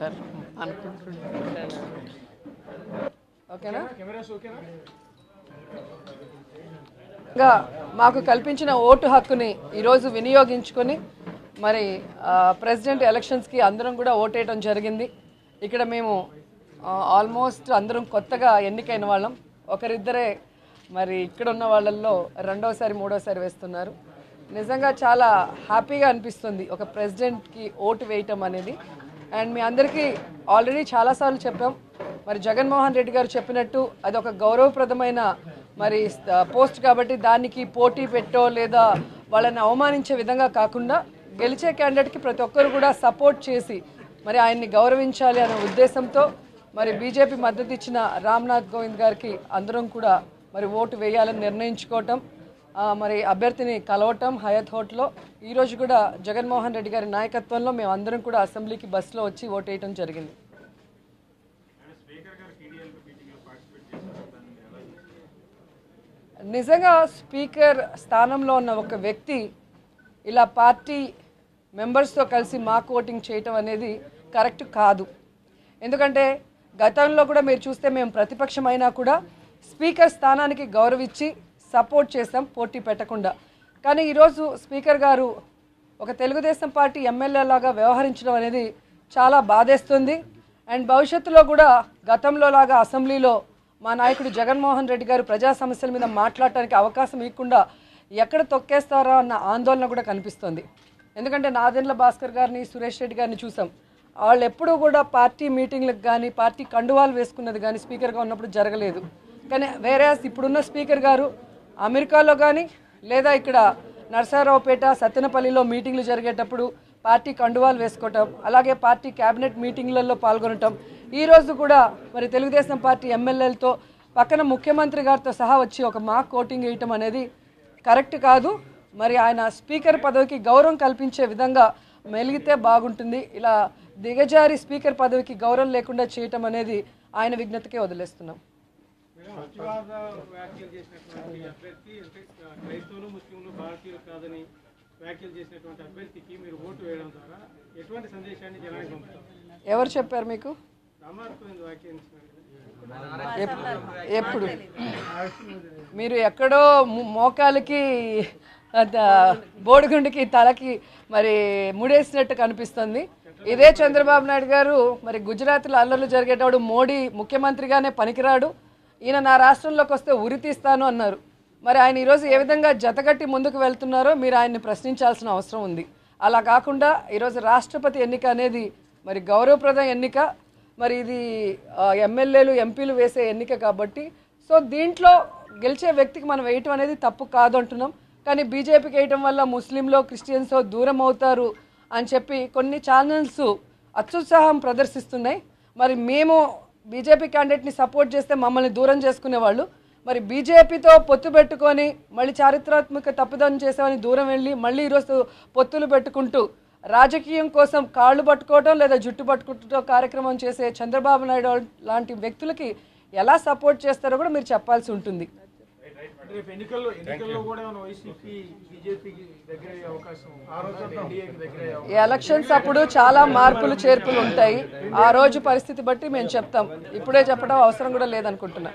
ఉంటారు అనుకుంటున్నాను. ఓకేనా? ఇంకా మాకు కల్పించిన ఓటు హక్కుని ఈరోజు వినియోగించుకొని మరి ప్రెసిడెంట్ ఎలక్షన్స్కి అందరం కూడా ఓటేయడం జరిగింది. ఇక్కడ మేము ఆల్మోస్ట్ అందరం కొత్తగా ఎన్నికైన వాళ్ళం, ఒకరిద్దరే మరి ఇక్కడ ఉన్న వాళ్ళల్లో రెండోసారి మూడోసారి వేస్తున్నారు. నిజంగా చాలా హ్యాపీగా అనిపిస్తుంది ఒక ప్రెసిడెంట్కి ఓటు వేయటం అనేది. అండ్ మీ అందరికీ ఆల్రెడీ చాలాసార్లు చెప్పాం, మరి జగన్మోహన్ రెడ్డి గారు చెప్పినట్టు అది ఒక గౌరవప్రదమైన మరి పోస్ట్ కాబట్టి దానికి పోటీ పెట్టో లేదా వాళ్ళని అవమానించే విధంగా కాకుండా గెలిచే క్యాండిడేట్కి ప్రతి ఒక్కరు కూడా సపోర్ట్ చేసి మరి ఆయన్ని గౌరవించాలి అనే ఉద్దేశంతో మరి బీజేపీ మద్దతు ఇచ్చిన రామ్నాథ్ కోవింద్ గారికి అందరం కూడా మరి ఓటు వేయాలని నిర్ణయించుకోవటం, మరి అభ్యర్థిని కలవటం హయత్ హోటల్లో ఈరోజు కూడా జగన్మోహన్ రెడ్డి గారి నాయకత్వంలో మేము అందరం కూడా అసెంబ్లీకి బస్సులో వచ్చి ఓటు వేయటం జరిగింది. నిజంగా స్పీకర్ స్థానంలో ఉన్న ఒక వ్యక్తి ఇలా పార్టీ మెంబర్స్తో కలిసి మాక్ ఓటింగ్ చేయటం అనేది కరెక్ట్ కాదు. ఎందుకంటే గతంలో కూడా మీరు చూస్తే మేము ప్రతిపక్షమైనా కూడా స్పీకర్ స్థానానికి గౌరవించి సపోర్ట్ చేసాం పోటీ పెట్టకుండా. కానీ ఈరోజు స్పీకర్ గారు ఒక తెలుగుదేశం పార్టీ ఎమ్మెల్యే లాగా వ్యవహరించడం అనేది చాలా బాధేస్తుంది. అండ్ భవిష్యత్తులో కూడా గతంలో లాగా అసెంబ్లీలో మా నాయకుడు జగన్మోహన్ రెడ్డి గారు ప్రజా సమస్యల మీద మాట్లాడటానికి అవకాశం ఇవ్వకుండా ఎక్కడ తొక్కేస్తారో అన్న ఆందోళన కూడా కనిపిస్తుంది. ఎందుకంటే నాదెండ్ల భాస్కర్ గారిని, సురేష్ రెడ్డి గారిని చూసాం, వాళ్ళు ఎప్పుడూ కూడా పార్టీ మీటింగ్లకు కానీ పార్టీ కండువాలు వేసుకున్నది కానీ స్పీకర్గా ఉన్నప్పుడు జరగలేదు. కానీ వేరే ఇప్పుడున్న స్పీకర్ గారు అమెరికాలో కానీ లేదా ఇక్కడ నరసరావుపేట సత్తెనపల్లిలో మీటింగ్లు జరిగేటప్పుడు పార్టీ కండువాలు వేసుకోవటం, అలాగే పార్టీ క్యాబినెట్ మీటింగ్లలో పాల్గొనటం, ఈరోజు కూడా మరి తెలుగుదేశం పార్టీ ఎమ్మెల్యేలతో పక్కన ముఖ్యమంత్రి గారితో సహా వచ్చి ఒక మాక్ ఓటింగ్ వేయటం అనేది కరెక్ట్ కాదు. మరి ఆయన స్పీకర్ పదవికి గౌరవం కల్పించే విధంగా మెలిగితే బాగుంటుంది. ఇలా దిగజారి స్పీకర్ పదవికి గౌరవం లేకుండా చేయటం అనేది ఆయన విజ్ఞతకే వదిలేస్తున్నాం. ఎవరు చెప్పారు మీకు? ఎప్పుడు మీరు ఎక్కడో మోకాలకి బోడిగుండికి తలకి మరి ముడేసినట్టు కనిపిస్తుంది. ఇదే చంద్రబాబు నాయుడు గారు మరి గుజరాత్లో అల్లర్లు జరిగేటప్పుడు మోడీ ముఖ్యమంత్రిగానే పనికిరాడు, ఈయన నా రాష్ట్రంలోకి వస్తే ఉరి తీస్తాను అన్నారు. మరి ఆయన ఈరోజు ఏ విధంగా జతగట్టి ముందుకు వెళ్తున్నారో మీరు ఆయన్ని ప్రశ్నించాల్సిన అవసరం ఉంది. అలా కాకుండా ఈరోజు రాష్ట్రపతి ఎన్నిక అనేది మరి గౌరవప్రద ఎన్నిక, మరి ఇది ఎమ్మెల్యేలు ఎంపీలు వేసే ఎన్నిక కాబట్టి సో దీంట్లో గెలిచే వ్యక్తికి మనం వేయటం అనేది తప్పు కాదు అంటున్నాం. కానీ బీజేపీకి వేయటం వల్ల ముస్లింలో క్రిస్టియన్స్ దూరం అవుతారు అని చెప్పి కొన్ని ఛానల్స్ అత్యుత్సాహం ప్రదర్శిస్తున్నాయి. మరి మేము బీజేపీ క్యాండిడేట్ని సపోర్ట్ చేస్తే మమ్మల్ని దూరం చేసుకునేవాళ్ళు, మరి బీజేపీతో పొత్తు పెట్టుకొని మళ్ళీ చారిత్రాత్మక తప్పిదం చేసామని దూరం వెళ్ళి మళ్ళీ ఈరోజు పొత్తులు పెట్టుకుంటూ రాజకీయం కోసం కాళ్ళు పట్టుకోవటం లేదా జుట్టు పట్టుకుంటూ కార్యక్రమం చేసే చంద్రబాబు నాయుడు లాంటి వ్యక్తులకి ఎలా సపోర్ట్ చేస్తారో కూడా మీరు చెప్పాల్సి ఉంటుంది. ఎలక్షన్స్ అప్పుడు చాలా మార్పులు చేర్పులు ఉంటాయి, ఆ రోజు పరిస్థితి బట్టి మేము చెప్తాం. ఇప్పుడే చెప్పడం అవసరం కూడా లేదనుకుంటున్నా.